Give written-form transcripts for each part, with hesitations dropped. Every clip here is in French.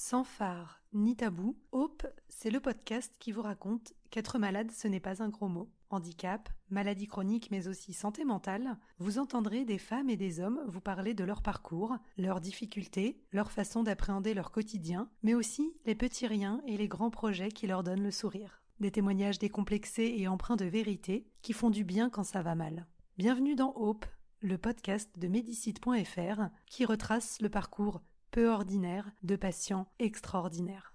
Sans phare ni tabou, Hope, c'est le podcast qui vous raconte qu'être malade, ce n'est pas un gros mot. Handicap, maladie chronique, mais aussi santé mentale, vous entendrez des femmes et des hommes vous parler de leur parcours, leurs difficultés, leur façon d'appréhender leur quotidien, mais aussi les petits riens et les grands projets qui leur donnent le sourire. Des témoignages décomplexés et empreints de vérité qui font du bien quand ça va mal. Bienvenue dans Hope, le podcast de Medicite.fr qui retrace le parcours peu ordinaire de patients extraordinaires.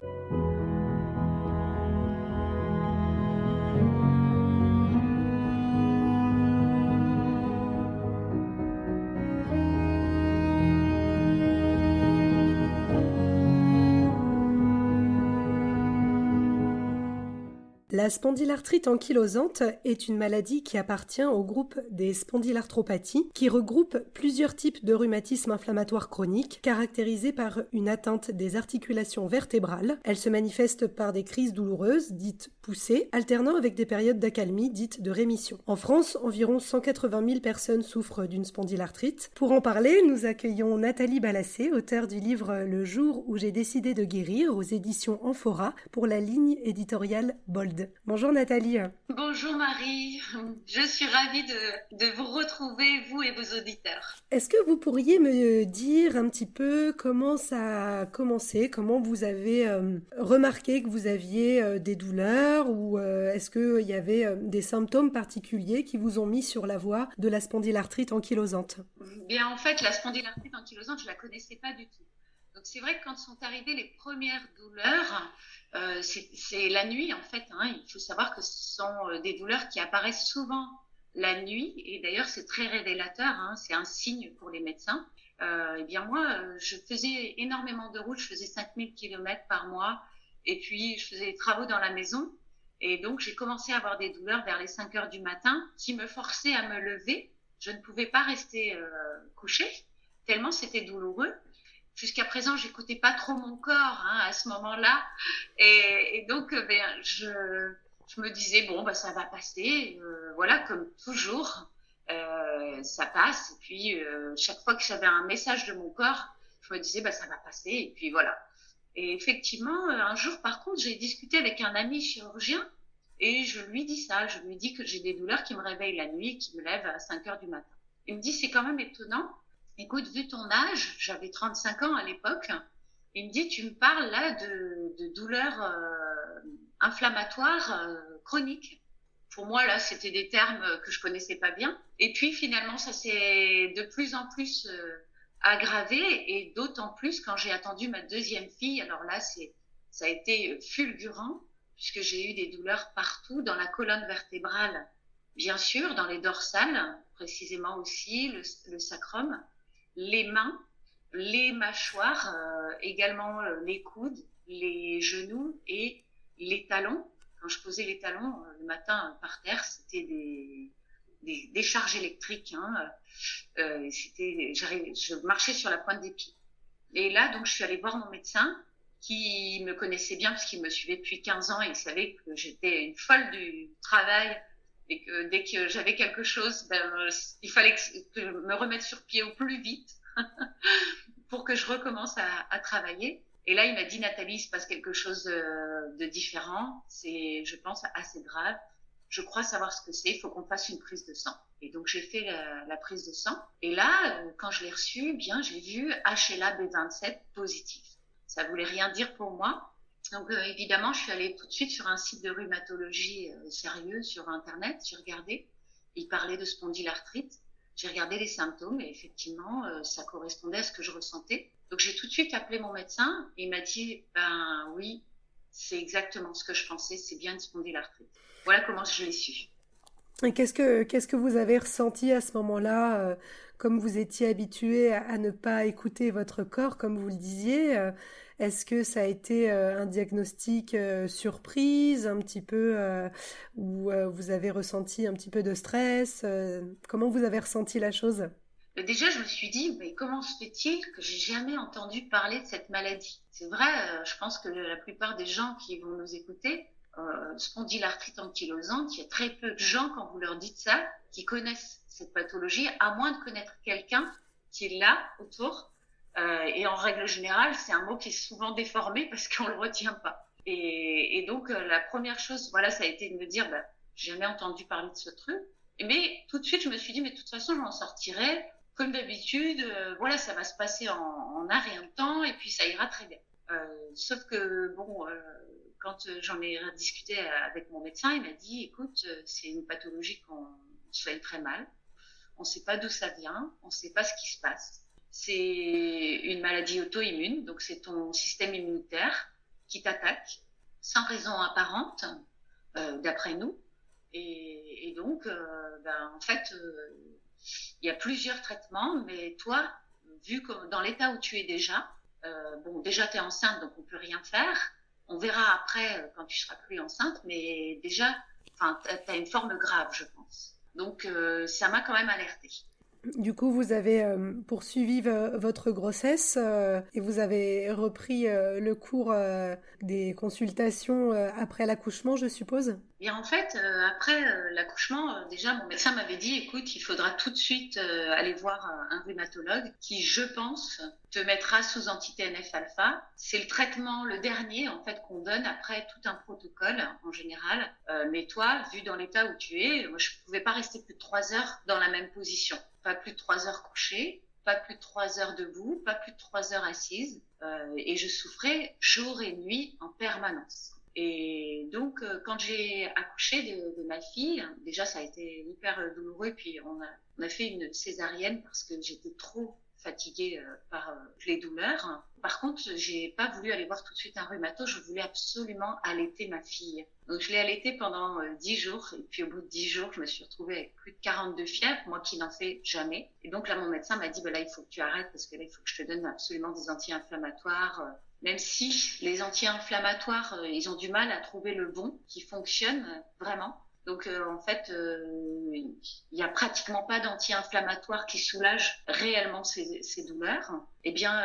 La spondylarthrite ankylosante est une maladie qui appartient au groupe des spondylarthropathies, qui regroupe plusieurs types de rhumatismes inflammatoires chroniques, caractérisés par une atteinte des articulations vertébrales. Elle se manifeste par des crises douloureuses, dites poussées, alternant avec des périodes d'accalmie, dites de rémission. En France, environ 180 000 personnes souffrent d'une spondylarthrite. Pour en parler, nous accueillons Nathalie Balassé, auteure du livre « Le jour où j'ai décidé de guérir » aux éditions Amphora pour la ligne éditoriale Bold. Bonjour Nathalie. Bonjour Marie, je suis ravie de vous retrouver, vous et vos auditeurs. Est-ce que vous pourriez me dire un petit peu comment ça a commencé, comment vous avez remarqué que vous aviez des douleurs ou est-ce qu'il y avait des symptômes particuliers qui vous ont mis sur la voie de la spondylarthrite ankylosante ? Bien en fait, la spondylarthrite ankylosante, je ne la connaissais pas du tout. Donc c'est vrai que quand sont arrivées les premières douleurs, c'est la nuit en fait. Il faut savoir que ce sont des douleurs qui apparaissent souvent la nuit et d'ailleurs c'est très révélateur, c'est un signe pour les médecins. Eh bien moi, je faisais énormément de routes, je faisais 5000 km par mois et puis je faisais des travaux dans la maison et donc j'ai commencé à avoir des douleurs vers les 5 heures du matin qui me forçaient à me lever. Je ne pouvais pas rester couchée tellement c'était douloureux. Jusqu'à présent, j'écoutais pas trop mon corps à ce moment-là, et donc je me disais bon ça va passer, voilà comme toujours, ça passe. Et puis chaque fois que j'avais un message de mon corps, je me disais ça va passer et puis voilà. Et effectivement, un jour par contre, j'ai discuté avec un ami chirurgien et je lui dis ça, je lui dis que j'ai des douleurs qui me réveillent la nuit, qui me lèvent à 5 heures du matin. Il me dit c'est quand même étonnant. Écoute, vu ton âge, j'avais 35 ans à l'époque, il me dit, tu me parles là de douleurs inflammatoires chroniques. Pour moi, là, c'était des termes que je connaissais pas bien. Et puis, finalement, ça s'est de plus en plus aggravé et d'autant plus quand j'ai attendu ma deuxième fille. Alors là, ça a été fulgurant puisque j'ai eu des douleurs partout, dans la colonne vertébrale, bien sûr, dans les dorsales, précisément aussi, le sacrum, les mains, les mâchoires, également les coudes, les genoux et les talons. Quand je posais les talons le matin par terre, c'était des charges électriques. Je marchais sur la pointe des pieds. Et là, donc, je suis allée voir mon médecin qui me connaissait bien parce qu'il me suivait depuis 15 ans et il savait que j'étais une folle du travail et que dès que j'avais quelque chose, il fallait que je me remette sur pied au plus vite pour que je recommence à travailler. Et là, il m'a dit, Nathalie, il se passe quelque chose de différent. C'est, je pense, assez grave. Je crois savoir ce que c'est. Il faut qu'on fasse une prise de sang. Et donc, j'ai fait la prise de sang. Et là, quand je l'ai reçue, j'ai vu HLA-B27 positif. Ça voulait rien dire pour moi. Donc évidemment, je suis allée tout de suite sur un site de rhumatologie sérieux sur Internet. J'ai regardé, il parlait de spondylarthrite. J'ai regardé les symptômes et effectivement, ça correspondait à ce que je ressentais. Donc j'ai tout de suite appelé mon médecin et il m'a dit, oui, c'est exactement ce que je pensais, c'est bien une spondylarthrite. Voilà comment je l'ai su. Et qu'est-ce que vous avez ressenti à ce moment-là, comme vous étiez habitué à ne pas écouter votre corps, comme vous le disiez, est-ce que ça a été un diagnostic surprise, un petit peu, où vous avez ressenti un petit peu de stress comment vous avez ressenti la chose ? Déjà, je me suis dit, mais comment se fait-il que j'ai jamais entendu parler de cette maladie ? C'est vrai, je pense que la plupart des gens qui vont nous écouter, spondylarthrite ankylosante, il y a très peu de gens, quand vous leur dites ça, qui connaissent cette pathologie, à moins de connaître quelqu'un qui est là autour Et en règle générale, c'est un mot qui est souvent déformé parce qu'on le retient pas. Et donc, la première chose, voilà, ça a été de me dire, bah, j'ai jamais entendu parler de ce truc. Mais tout de suite, je me suis dit, mais de toute façon, je m'en sortirai. Comme d'habitude, voilà, ça va se passer en un rien de temps et puis ça ira très bien. Sauf que, bon, quand j'en ai discuté avec mon médecin, il m'a dit, écoute, c'est une pathologie qu'on soigne très mal. On ne sait pas d'où ça vient, on ne sait pas ce qui se passe. C'est une maladie auto-immune, donc c'est ton système immunitaire qui t'attaque sans raison apparente, d'après nous. Et donc, en fait, il y a plusieurs traitements, mais toi, vu que dans l'état où tu es déjà, bon, déjà tu es enceinte, donc on peut rien faire. On verra après quand tu seras plus enceinte, mais déjà, enfin, tu as une forme grave, je pense. Donc, ça m'a quand même alertée. Du coup, vous avez poursuivi votre grossesse et vous avez repris le cours des consultations après l'accouchement, je suppose? Et en fait, après l'accouchement, déjà, mon médecin m'avait dit, écoute, il faudra tout de suite aller voir un rhumatologue qui, je pense, te mettra sous anti-TNF-alpha. C'est le traitement, le dernier, en fait, qu'on donne après tout un protocole, en général. Mais toi, vu dans l'état où tu es, moi, je ne pouvais pas rester plus de 3 heures dans la même position. Pas plus de 3 heures couchée, pas plus de 3 heures debout, pas plus de 3 heures assise. Et je souffrais jour et nuit en permanence. Et donc, quand j'ai accouché de ma fille, déjà ça a été hyper douloureux. Puis on a fait une césarienne parce que j'étais trop fatiguée par les douleurs. Par contre, j'ai pas voulu aller voir tout de suite un rhumato. Je voulais absolument allaiter ma fille. Donc, je l'ai allaitée pendant 10 jours. Et puis, au bout de 10 jours, je me suis retrouvée avec plus de 42 fièvres, moi qui n'en fais jamais. Et donc, là, mon médecin m'a dit, là, il faut que tu arrêtes parce que là, il faut que je te donne absolument des anti-inflammatoires. Même si les anti-inflammatoires, ils ont du mal à trouver le bon qui fonctionne vraiment. Donc en fait, il y a pratiquement pas d'anti-inflammatoire qui soulage réellement ces douleurs. Eh bien,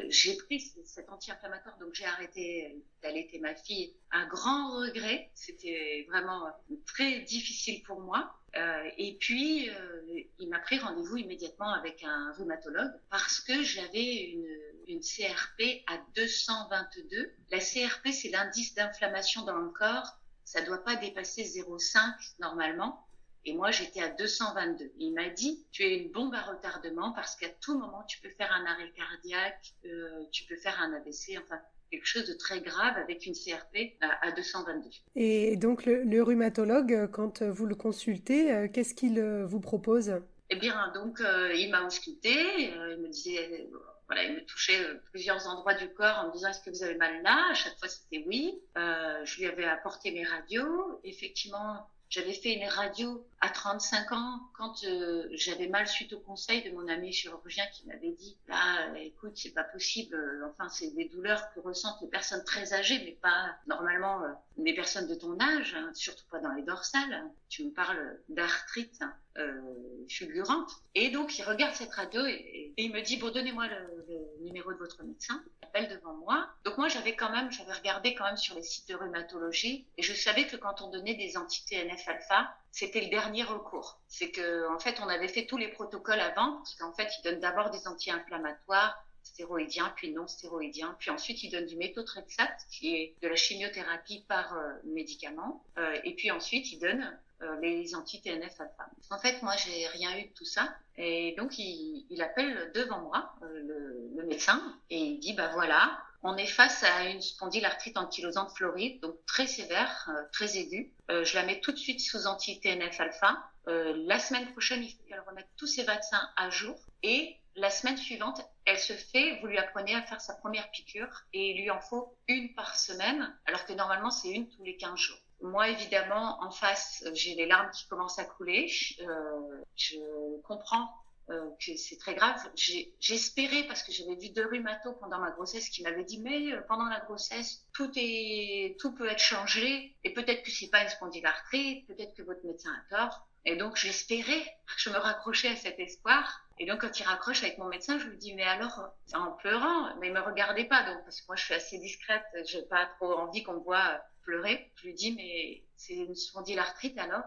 j'ai pris cet anti-inflammatoire, donc j'ai arrêté d'allaiter ma fille. Un grand regret, c'était vraiment très difficile pour moi. Et puis, il m'a pris rendez-vous immédiatement avec un rhumatologue parce que j'avais une CRP à 222. La CRP, c'est l'indice d'inflammation dans le corps. Ça ne doit pas dépasser 0,5 normalement. Et moi, j'étais à 222. Il m'a dit, tu es une bombe à retardement parce qu'à tout moment, tu peux faire un arrêt cardiaque, tu peux faire un AVC, enfin, quelque chose de très grave avec une CRP à 222. Et donc le rhumatologue, quand vous le consultez, qu'est-ce qu'il vous propose? Eh bien, donc, il m'a ausculté, il me disait, voilà, il me touchait plusieurs endroits du corps en me disant, est-ce que vous avez mal là? À chaque fois, c'était oui. Je lui avais apporté mes radios. Effectivement, j'avais fait une radio à 35 ans quand j'avais mal suite au conseil de mon ami chirurgien qui m'avait dit, là, écoute, c'est pas possible. Enfin, c'est des douleurs que ressentent les personnes très âgées, mais pas normalement les personnes de ton âge, hein, surtout pas dans les dorsales. Tu me parles d'arthrite fulgurante. Et donc, il regarde cette radio et il me dit, bon, donnez-moi le numéro de votre médecin. Il appelle devant moi. Donc moi, j'avais regardé quand même sur les sites de rhumatologie et je savais que quand on donnait des anti-TNF-alpha, c'était le dernier recours. C'est que, en fait, on avait fait tous les protocoles avant, parce qu'en fait, ils donnent d'abord des anti-inflammatoires, stéroïdiens, puis non stéroïdiens, puis ensuite ils donnent du méthotrexate, qui est de la chimiothérapie par médicament, et puis ensuite ils donnent les anti-TNF-alpha. En fait, moi, j'ai rien eu de tout ça. Et donc, il appelle devant moi le médecin et il dit, voilà, on est face à une spondylarthrite ankylosante floride, donc très sévère, très aiguë. Je la mets tout de suite sous anti-TNF-alpha. La semaine prochaine, il faut qu'elle remette tous ses vaccins à jour. Et la semaine suivante, elle se fait, vous lui apprenez à faire sa première piqûre et il lui en faut une par semaine, alors que normalement, c'est une tous les 15 jours. Moi, évidemment, en face, j'ai les larmes qui commencent à couler. Je comprends que c'est très grave. J'espérais, parce que j'avais vu 2 rhumatos pendant ma grossesse qui m'avaient dit, mais pendant la grossesse, tout peut être changé, et peut-être que c'est pas une spondylarthrite, peut-être que votre médecin a tort. Et donc, j'espérais, je me raccrochais à cet espoir. Et donc, quand il raccroche avec mon médecin, je lui dis, mais alors, en pleurant, mais il me regardait pas, donc, parce que moi, je suis assez discrète, j'ai pas trop envie qu'on me voit pleurer. Je lui dis, mais c'est une spondylarthrite alors?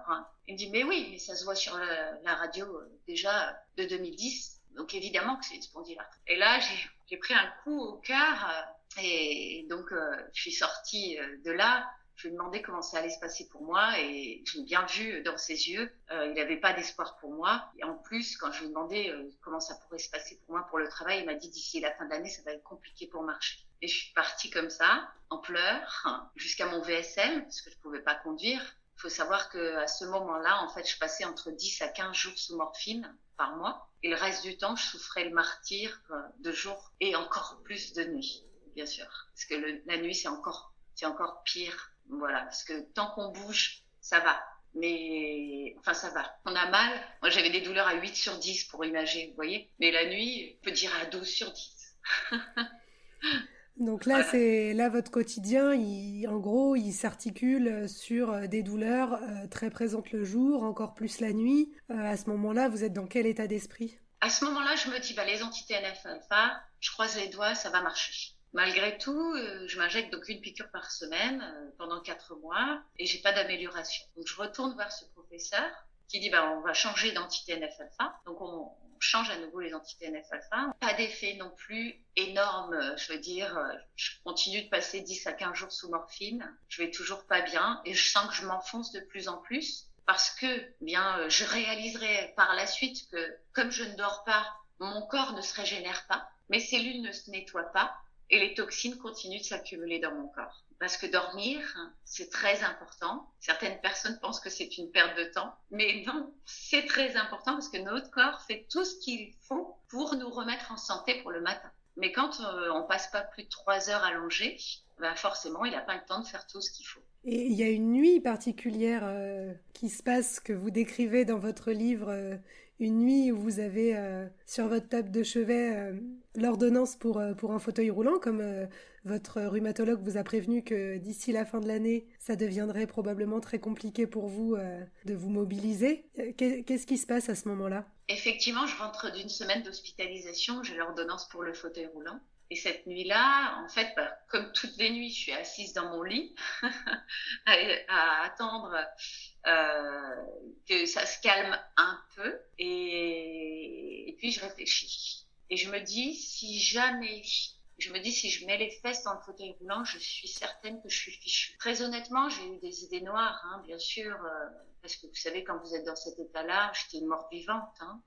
Il me dit, mais oui, mais ça se voit sur la radio déjà de 2010. Donc évidemment que c'est une spondylarthrite. Et là, j'ai pris un coup au cœur et donc je suis sortie de là. Je lui ai demandé comment ça allait se passer pour moi et j'ai bien vu dans ses yeux, il n'avait pas d'espoir pour moi. Et en plus, quand je lui ai demandé comment ça pourrait se passer pour moi pour le travail, il m'a dit d'ici la fin de l'année, ça va être compliqué pour marcher. Et je suis partie comme ça, en pleurs, jusqu'à mon VSL, parce que je ne pouvais pas conduire. Il faut savoir qu'à ce moment-là, en fait, je passais entre 10 à 15 jours sous morphine par mois. Et le reste du temps, je souffrais le martyre de jour et encore plus de nuit, bien sûr. Parce que la nuit, c'est encore pire. Voilà, parce que tant qu'on bouge, ça va. Mais, enfin, ça va. On a mal. Moi, j'avais des douleurs à 8 sur 10 pour imager, vous voyez. Mais la nuit, on peut dire à 12 sur 10. Donc là, Voilà. là votre quotidien, en gros, il s'articule sur des douleurs très présentes le jour, encore plus la nuit. À ce moment-là, vous êtes dans quel état d'esprit? À ce moment-là, je me dis, bah, les anti-TNF-alpha, je croise les doigts, ça va marcher. Malgré tout, je m'injecte donc une piqûre par semaine pendant 4 mois et j'ai pas d'amélioration. Donc je retourne voir ce professeur qui dit, bah, on va changer d'anti-TNF-alpha. Donc on change à nouveau les anti-TNF-alpha. Pas d'effet non plus énorme, je veux dire, je continue de passer 10 à 15 jours sous morphine. Je vais toujours pas bien et je sens que je m'enfonce de plus en plus. Parce que, bien, je réaliserai par la suite que, comme je ne dors pas, mon corps ne se régénère pas, mes cellules ne se nettoient pas, et les toxines continuent de s'accumuler dans mon corps. Parce que dormir, c'est très important. Certaines personnes pensent que c'est une perte de temps, mais non, c'est très important parce que notre corps fait tout ce qu'il faut pour nous remettre en santé pour le matin. Mais quand on passe pas plus de 3 heures allongé, ben forcément, il n'a pas le temps de faire tout ce qu'il faut. Et il y a une nuit particulière qui se passe, que vous décrivez dans votre livre, une nuit où vous avez sur votre table de chevet l'ordonnance pour un fauteuil roulant, comme votre rhumatologue vous a prévenu que d'ici la fin de l'année, ça deviendrait probablement très compliqué pour vous de vous mobiliser. Qu'est-ce qui se passe à ce moment-là? Effectivement, je rentre d'une semaine d'hospitalisation, j'ai l'ordonnance pour le fauteuil roulant. Et cette nuit-là, en fait, bah, comme toutes les nuits, je suis assise dans mon lit à attendre que ça se calme un peu. Et puis, je réfléchis. Et je me dis, si je mets les fesses dans le fauteuil roulant, je suis certaine que je suis fichue. Très honnêtement, j'ai eu des idées noires, hein, bien sûr, parce que vous savez, quand vous êtes dans cet état-là, j'étais une morte vivante, hein.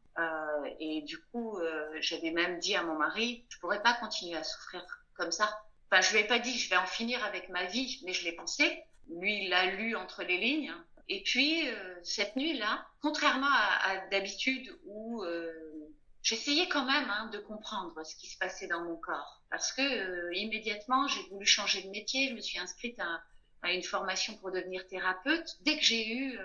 Et du coup, j'avais même dit à mon mari, je pourrais pas continuer à souffrir comme ça. Enfin, je lui ai pas dit, je vais en finir avec ma vie, mais je l'ai pensé. Lui, il l'a lu entre les lignes. Et puis, cette nuit-là, contrairement à d'habitude où j'essayais quand même de comprendre ce qui se passait dans mon corps. Parce que immédiatement, j'ai voulu changer de métier. Je me suis inscrite à une formation pour devenir thérapeute. Dès que j'ai eu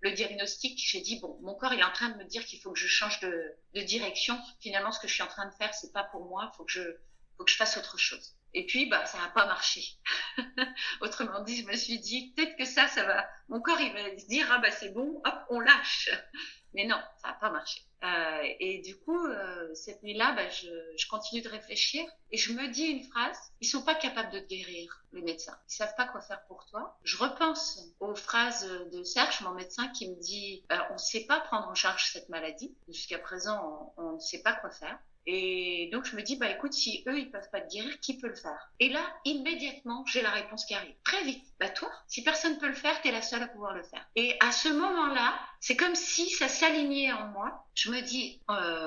le diagnostic, j'ai dit, bon, mon corps il est en train de me dire qu'il faut que je change de direction. Finalement, ce que je suis en train de faire, c'est pas pour moi. Faut que je fasse autre chose. Et puis, bah, ça n'a pas marché. Autrement dit, je me suis dit, peut-être que ça va. Mon corps, il va se dire, ah bah c'est bon, hop, on lâche. Mais non, ça n'a pas marché. Et du coup, cette nuit-là, bah, je continue de réfléchir et je me dis une phrase. Ils sont pas capables de te guérir, les médecins. Ils savent pas quoi faire pour toi. Je repense aux phrases de Serge, mon médecin, qui me dit, on ne sait pas prendre en charge cette maladie. Jusqu'à présent, on ne sait pas quoi faire. Et donc, je me dis, bah, écoute, si eux, ils peuvent pas te guérir, qui peut le faire? Et là, immédiatement, j'ai la réponse qui arrive. Très vite. Bah, toi, si personne peut le faire, t'es la seule à pouvoir le faire. Et à ce moment-là, c'est comme si ça s'alignait en moi. Je me dis,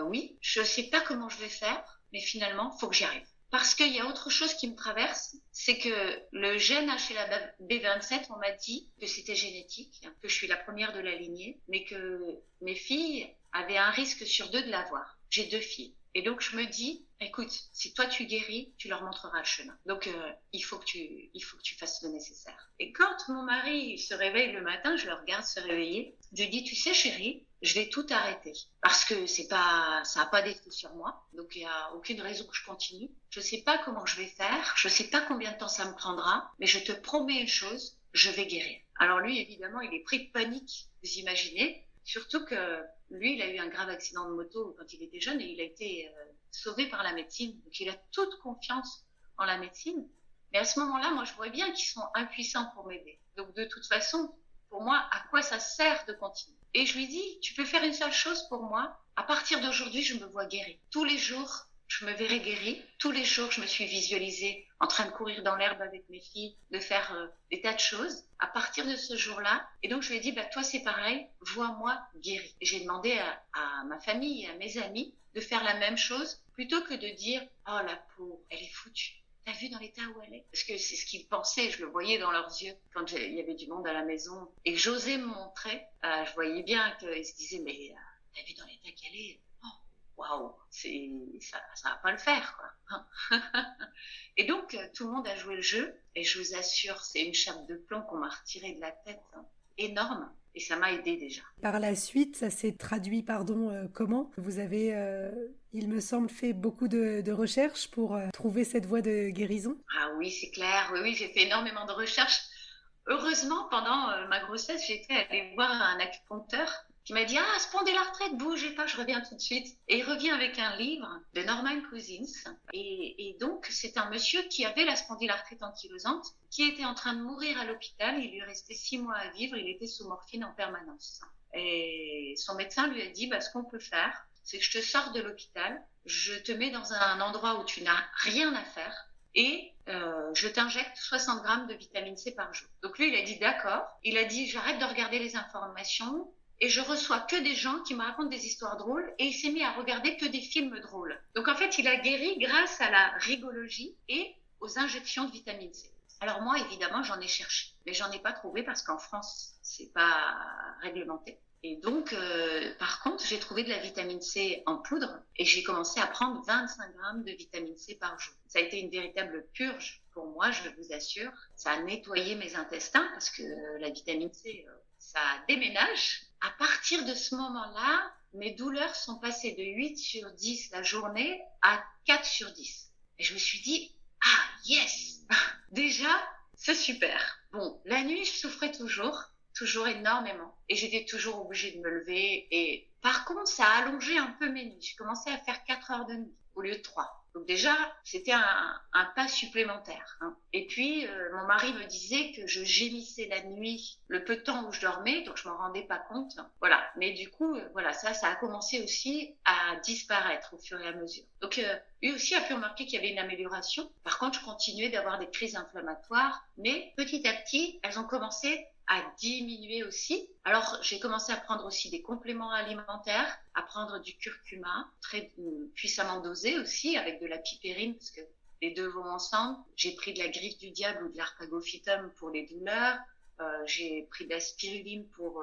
oui, je sais pas comment je vais faire, mais finalement, faut que j'y arrive. Parce qu'il y a autre chose qui me traverse, c'est que le gène HLA-B27, on m'a dit que c'était génétique, que je suis la première de la lignée, mais que mes filles avaient un risque sur 2 de l'avoir. J'ai 2 filles. Et donc, je me dis, écoute, si toi tu guéris, tu leur montreras le chemin. Donc, il faut que tu fasses le nécessaire. Et quand mon mari se réveille le matin, je le regarde se réveiller, je lui dis, tu sais chérie, je vais tout arrêter. Parce que ça a pas d'effet sur moi. Donc, il n'y a aucune raison que je continue. Je sais pas comment je vais faire. Je sais pas combien de temps ça me prendra. Mais je te promets une chose, je vais guérir. Alors lui, évidemment, il est pris de panique, vous imaginez. Surtout que lui, il a eu un grave accident de moto quand il était jeune et il a été sauvé par la médecine. Donc, il a toute confiance en la médecine. Mais à ce moment-là, moi, je vois bien qu'ils sont impuissants pour m'aider. Donc, de toute façon, pour moi, à quoi ça sert de continuer? Et je lui dis, tu peux faire une seule chose pour moi. À partir d'aujourd'hui, je me vois guérie. Tous les jours, je me verrais guérie. Tous les jours, je me suis visualisée en train de courir dans l'herbe avec mes filles, de faire des tas de choses. À partir de ce jour-là, et donc je lui ai dit, toi c'est pareil, vois-moi guérie. Et j'ai demandé à ma famille et à mes amis de faire la même chose, plutôt que de dire, oh la pauvre, elle est foutue. T'as vu dans l'état où elle est? Parce que c'est ce qu'ils pensaient, je le voyais dans leurs yeux quand il y avait du monde à la maison et que j'osais me montrer. Je voyais bien qu'ils se disaient, mais t'as vu dans l'état qu'elle est? Waouh, ça va pas le faire, quoi. Et donc, tout le monde a joué le jeu, et je vous assure, c'est une chape de plomb qu'on m'a retirée de la tête, énorme, et ça m'a aidée déjà. Par la suite, ça s'est traduit, comment? Vous avez, il me semble, fait beaucoup de recherches pour trouver cette voie de guérison. Ah oui, c'est clair, oui, j'ai fait énormément de recherches. Heureusement, pendant ma grossesse, j'étais allée voir un acupuncteur qui m'a dit, spondylarthrite, bougez pas, je reviens tout de suite. Et il revient avec un livre de Norman Cousins. Et donc, c'est un monsieur qui avait la spondylarthrite ankylosante, qui était en train de mourir à l'hôpital. Il lui restait 6 mois à vivre. Il était sous morphine en permanence. Et son médecin lui a dit, ce qu'on peut faire, c'est que je te sors de l'hôpital, je te mets dans un endroit où tu n'as rien à faire, et je t'injecte 60 grammes de vitamine C par jour. Donc lui, il a dit d'accord. Il a dit, j'arrête de regarder les informations, et je reçois que des gens qui me racontent des histoires drôles, et il s'est mis à regarder que des films drôles. Donc en fait, il a guéri grâce à la rigologie et aux injections de vitamine C. Alors moi, évidemment, j'en ai cherché, mais j'en ai pas trouvé parce qu'en France, c'est pas réglementé. Et donc, par contre, j'ai trouvé de la vitamine C en poudre et j'ai commencé à prendre 25 grammes de vitamine C par jour. Ça a été une véritable purge pour moi, je vous assure. Ça a nettoyé mes intestins parce que la vitamine C, ça déménage. À partir de ce moment-là, mes douleurs sont passées de 8 sur 10 la journée à 4 sur 10. Et je me suis dit, yes! Déjà, c'est super. Bon, la nuit, je souffrais toujours énormément. Et j'étais toujours obligée de me lever. Et par contre, ça a allongé un peu mes nuits. J'ai commencé à faire 4 heures de nuit au lieu de 3. Donc déjà, c'était un pas supplémentaire. Et puis, mon mari me disait que je gémissais la nuit le peu de temps où je dormais, donc je m'en rendais pas compte. Voilà. Mais du coup, ça a commencé aussi à disparaître au fur et à mesure. Donc, lui aussi a pu remarquer qu'il y avait une amélioration. Par contre, je continuais d'avoir des crises inflammatoires, mais petit à petit, elles ont commencé à diminuer aussi. Alors, j'ai commencé à prendre aussi des compléments alimentaires, à prendre du curcuma, très puissamment dosé aussi, avec de la pipérine, parce que les deux vont ensemble. J'ai pris de la griffe du diable ou de l'arpagophytum pour les douleurs. J'ai pris de la spiruline pour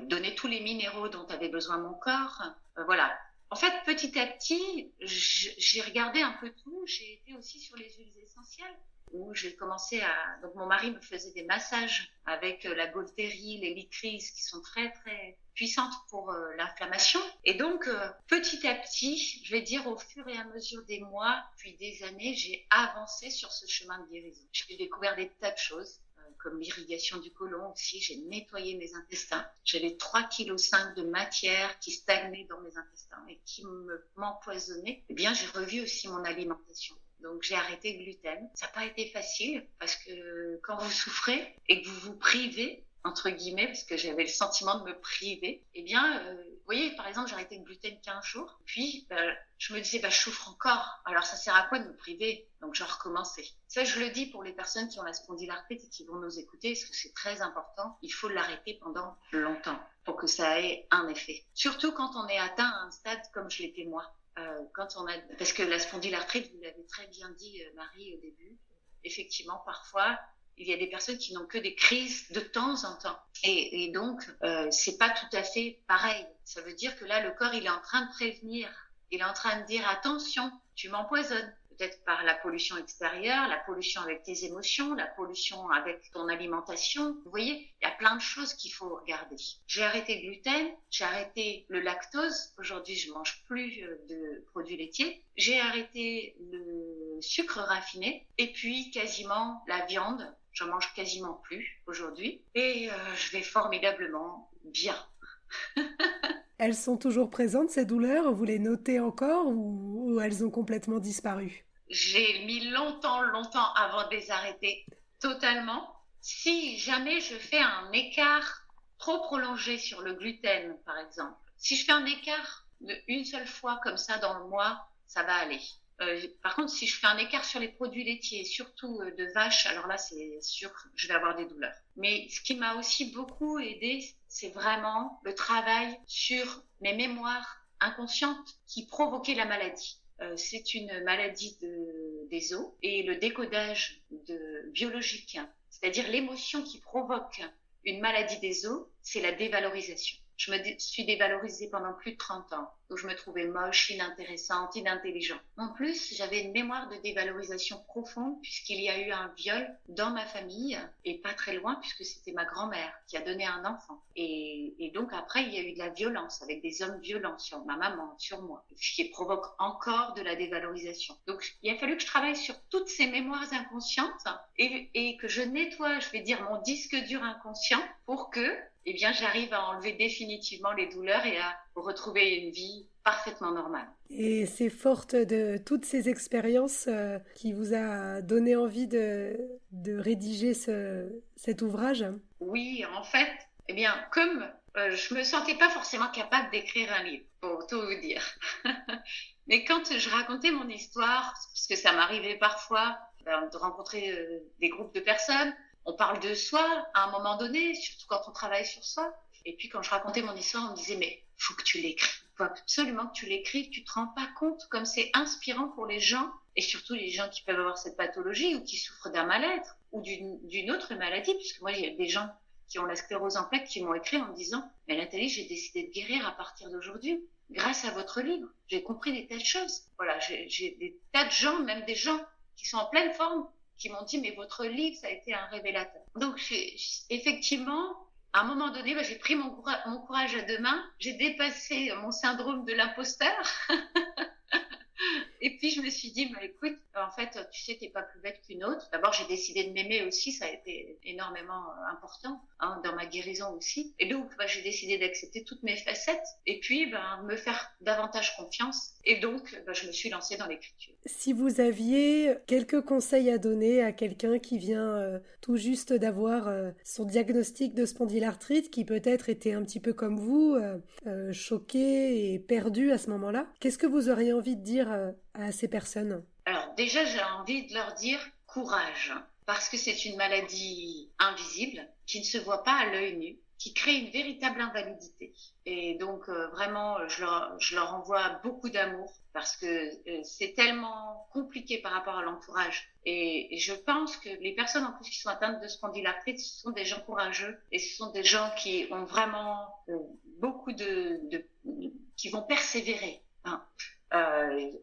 donner tous les minéraux dont avait besoin mon corps. Voilà. En fait, petit à petit, j'ai regardé un peu tout. J'ai été aussi sur les huiles essentielles, où j'ai commencé donc mon mari me faisait des massages avec la gaultérie, les licryses qui sont très très puissantes pour l'inflammation. Et donc petit à petit, je vais dire au fur et à mesure des mois, puis des années, j'ai avancé sur ce chemin de guérison. J'ai découvert des tas de choses, comme l'irrigation du côlon aussi. J'ai nettoyé mes intestins. J'avais 3,5 kg de matière qui stagnait dans mes intestins et qui m'empoisonnait. Eh bien, j'ai revu aussi mon alimentation. Donc, j'ai arrêté le gluten. Ça n'a pas été facile parce que quand vous souffrez et que vous vous privez, entre guillemets, parce que j'avais le sentiment de me priver, eh bien, vous voyez, par exemple, j'ai arrêté le gluten 15 jours. Puis, je me disais, je souffre encore. Alors, ça sert à quoi de me priver? Donc, je recommençais. Ça, je le dis pour les personnes qui ont la spondylarthrite et qui vont nous écouter, parce que c'est très important. Il faut l'arrêter pendant longtemps pour que ça ait un effet. Surtout quand on est atteint à un stade comme je l'étais moi. Parce que la spondylarthrite, vous l'avez très bien dit, Marie, au début, effectivement, parfois, il y a des personnes qui n'ont que des crises de temps en temps. Et donc, c'est pas tout à fait pareil. Ça veut dire que là, le corps, il est en train de prévenir. Il est en train de dire, attention, tu m'empoisonnes. Peut-être par la pollution extérieure, la pollution avec tes émotions, la pollution avec ton alimentation. Vous voyez, il y a plein de choses qu'il faut regarder. J'ai arrêté le gluten, j'ai arrêté le lactose. Aujourd'hui, je mange plus de produits laitiers. J'ai arrêté le sucre raffiné et puis quasiment la viande. J'en mange quasiment plus aujourd'hui et je vais formidablement bien. Elles sont toujours présentes, ces douleurs? Vous les notez encore ou elles ont complètement disparu? J'ai mis longtemps avant de les arrêter totalement. Si jamais je fais un écart trop prolongé sur le gluten, par exemple, si je fais un écart de une seule fois comme ça dans le mois, ça va aller. Par contre, si je fais un écart sur les produits laitiers, surtout de vache, alors là, c'est sûr, je vais avoir des douleurs. Mais ce qui m'a aussi beaucoup aidé, c'est vraiment le travail sur mes mémoires inconscientes qui provoquaient la maladie. C'est une maladie des os et le décodage biologique, c'est-à-dire l'émotion qui provoque une maladie des os, c'est la dévalorisation. Je me suis dévalorisée pendant plus de 30 ans, où je me trouvais moche, inintéressante, inintelligente. En plus, j'avais une mémoire de dévalorisation profonde, puisqu'il y a eu un viol dans ma famille, et pas très loin, puisque c'était ma grand-mère qui a donné un enfant. Et donc après, il y a eu de la violence, avec des hommes violents sur ma maman, sur moi, ce qui provoque encore de la dévalorisation. Donc, il a fallu que je travaille sur toutes ces mémoires inconscientes, et que je nettoie, je vais dire, mon disque dur inconscient, pour que j'arrive à enlever définitivement les douleurs et à retrouver une vie parfaitement normale. Et c'est forte de toutes ces expériences qui vous a donné envie de rédiger cet ouvrage? Oui, en fait, comme je me sentais pas forcément capable d'écrire un livre, pour tout vous dire. Mais quand je racontais mon histoire, parce que ça m'arrivait parfois de rencontrer des groupes de personnes, on parle de soi à un moment donné, surtout quand on travaille sur soi. Et puis quand je racontais mon histoire, on me disait mais faut que tu l'écrives, faut absolument que tu l'écrives. Tu te rends pas compte comme c'est inspirant pour les gens, et surtout les gens qui peuvent avoir cette pathologie ou qui souffrent d'un mal-être ou d'une autre maladie, puisque moi il y a des gens qui ont la sclérose en plaques qui m'ont écrit en me disant mais Nathalie, j'ai décidé de guérir à partir d'aujourd'hui grâce à votre livre. J'ai compris des tas de choses. Voilà, j'ai des tas de gens, même des gens qui sont en pleine forme, qui m'ont dit mais votre livre ça a été un révélateur. Donc effectivement à un moment donné j'ai pris mon courage à deux mains, j'ai dépassé mon syndrome de l'imposteur et puis je me suis dit écoute, en fait tu sais t'es pas plus bête qu'une autre. D'abord j'ai décidé de m'aimer aussi, ça a été énormément important dans ma guérison aussi, et donc j'ai décidé d'accepter toutes mes facettes et puis me faire davantage confiance, et donc je me suis lancée dans l'écriture. Si vous aviez quelques conseils à donner à quelqu'un qui vient tout juste d'avoir son diagnostic de spondylarthrite, qui peut-être était un petit peu comme vous, choqué et perdu à ce moment-là, qu'est-ce que vous auriez envie de dire à ces personnes? Alors déjà, j'ai envie de leur dire courage, parce que c'est une maladie invisible qui ne se voit pas à l'œil nu, qui crée une véritable invalidité. Et donc vraiment, je leur envoie beaucoup d'amour, parce que c'est tellement compliqué par rapport à l'entourage. Et je pense que les personnes en plus qui sont atteintes de spondylarthrite, ce sont des gens courageux, et ce sont des gens qui ont vraiment beaucoup qui vont persévérer.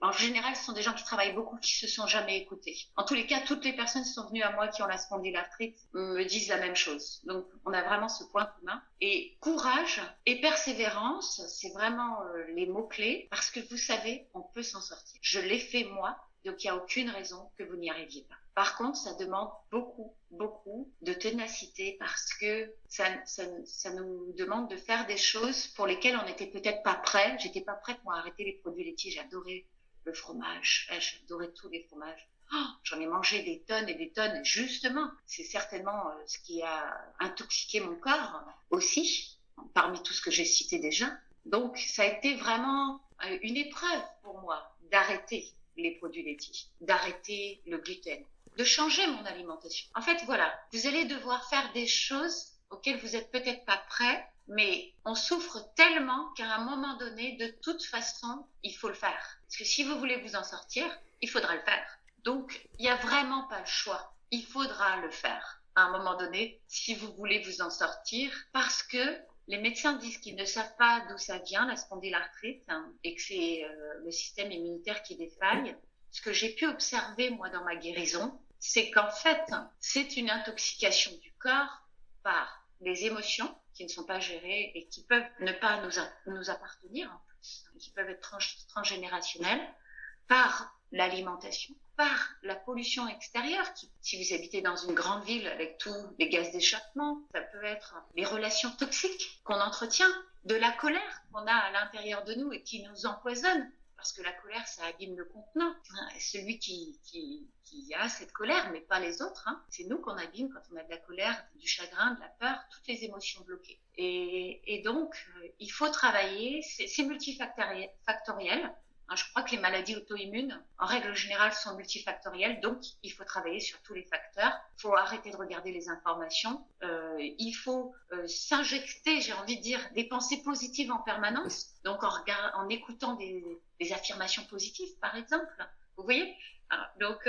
En général, ce sont des gens qui travaillent beaucoup, qui se sont jamais écoutés. En tous les cas, toutes les personnes qui sont venues à moi qui ont la spondylarthrite me disent la même chose. Donc, on a vraiment ce point commun. Et courage et persévérance, c'est vraiment les mots-clés, parce que vous savez, on peut s'en sortir. Je l'ai fait moi, donc il n'y a aucune raison que vous n'y arriviez pas. Par contre, ça demande beaucoup de ténacité, parce que ça nous demande de faire des choses pour lesquelles on n'était peut-être pas prêt. J'étais pas prête, moi, à arrêter les produits laitiers. J'adorais le fromage. J'adorais tous les fromages. J'en ai mangé des tonnes et des tonnes. Justement, c'est certainement ce qui a intoxiqué mon corps aussi, parmi tout ce que j'ai cité déjà. Donc, ça a été vraiment une épreuve pour moi d'arrêter les produits laitiers, d'arrêter le gluten, de changer mon alimentation. En fait, voilà, vous allez devoir faire des choses auxquelles vous n'êtes peut-être pas prêt, mais on souffre tellement qu'à un moment donné, de toute façon, il faut le faire. Parce que si vous voulez vous en sortir, il faudra le faire. Donc, il n'y a vraiment pas le choix. Il faudra le faire à un moment donné, si vous voulez vous en sortir, parce que les médecins disent qu'ils ne savent pas d'où ça vient, la spondylarthrite, et que c'est le système immunitaire qui défaille. Ce que j'ai pu observer, moi, dans ma guérison, c'est qu'en fait, c'est une intoxication du corps par les émotions qui ne sont pas gérées et qui peuvent ne pas nous appartenir, en plus, qui peuvent être transgénérationnelles, par l'alimentation, par la pollution extérieure. Si vous habitez dans une grande ville avec tous les gaz d'échappement, ça peut être les relations toxiques qu'on entretient, de la colère qu'on a à l'intérieur de nous et qui nous empoisonne. Parce que la colère, ça abîme le contenant. Celui qui a cette colère, mais pas les autres, c'est nous qu'on abîme quand on a de la colère, du chagrin, de la peur, toutes les émotions bloquées. Et donc, il faut travailler, c'est multifactoriel. Je crois que les maladies auto-immunes, en règle générale, sont multifactorielles, donc il faut travailler sur tous les facteurs. Il faut arrêter de regarder les informations. Il faut s'injecter, j'ai envie de dire, des pensées positives en permanence, donc en écoutant des affirmations positives, par exemple. Vous voyez? Donc,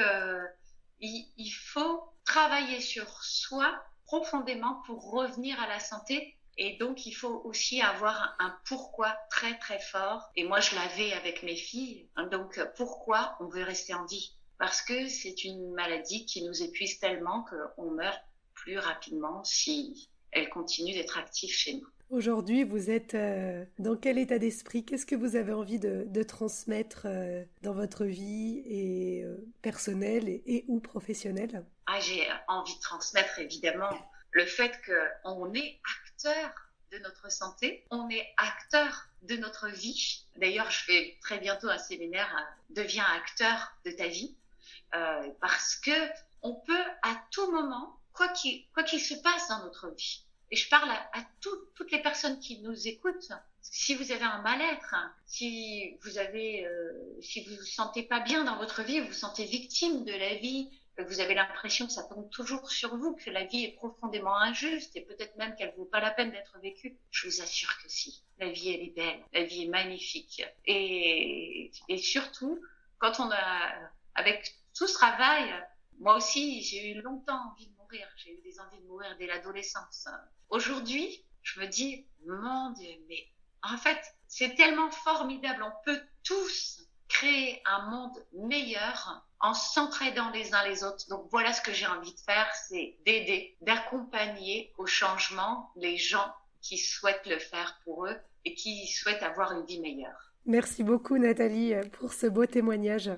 il faut travailler sur soi profondément pour revenir à la santé. Et donc, il faut aussi avoir un pourquoi très, très fort. Et moi, je l'avais avec mes filles. Donc, pourquoi on veut rester en vie? Parce que c'est une maladie qui nous épuise tellement qu'on meurt plus rapidement si elle continue d'être active chez nous. Aujourd'hui, vous êtes dans quel état d'esprit? Qu'est-ce que vous avez envie de transmettre dans votre vie et personnelle et ou professionnelle? J'ai envie de transmettre, évidemment, le fait qu'on est acteur de notre santé, on est acteur de notre vie. D'ailleurs, je fais très bientôt un séminaire « Deviens acteur de ta vie » parce que on peut à tout moment, quoi qu'il se passe dans notre vie, et je parle à toutes les personnes qui nous écoutent, si vous avez un mal-être, si vous vous sentez pas bien dans votre vie, vous vous sentez victime de la vie, vous avez l'impression que ça tombe toujours sur vous, que la vie est profondément injuste et peut-être même qu'elle vaut pas la peine d'être vécue. Je vous assure que si. La vie, elle est belle. La vie est magnifique. Et surtout, quand avec tout ce travail, moi aussi, j'ai eu longtemps envie de mourir. J'ai eu des envies de mourir dès l'adolescence. Aujourd'hui, je me dis, mon Dieu, mais en fait, c'est tellement formidable. On peut tous créer un monde meilleur en s'entraidant les uns les autres. Donc voilà ce que j'ai envie de faire, c'est d'aider, d'accompagner au changement les gens qui souhaitent le faire pour eux et qui souhaitent avoir une vie meilleure. Merci beaucoup Nathalie pour ce beau témoignage.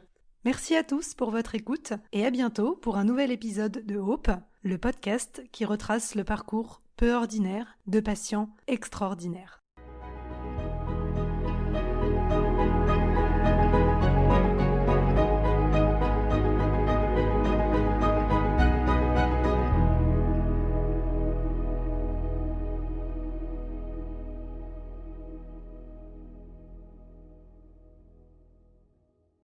Merci à tous pour votre écoute et à bientôt pour un nouvel épisode de Hope, le podcast qui retrace le parcours peu ordinaire de patients extraordinaires.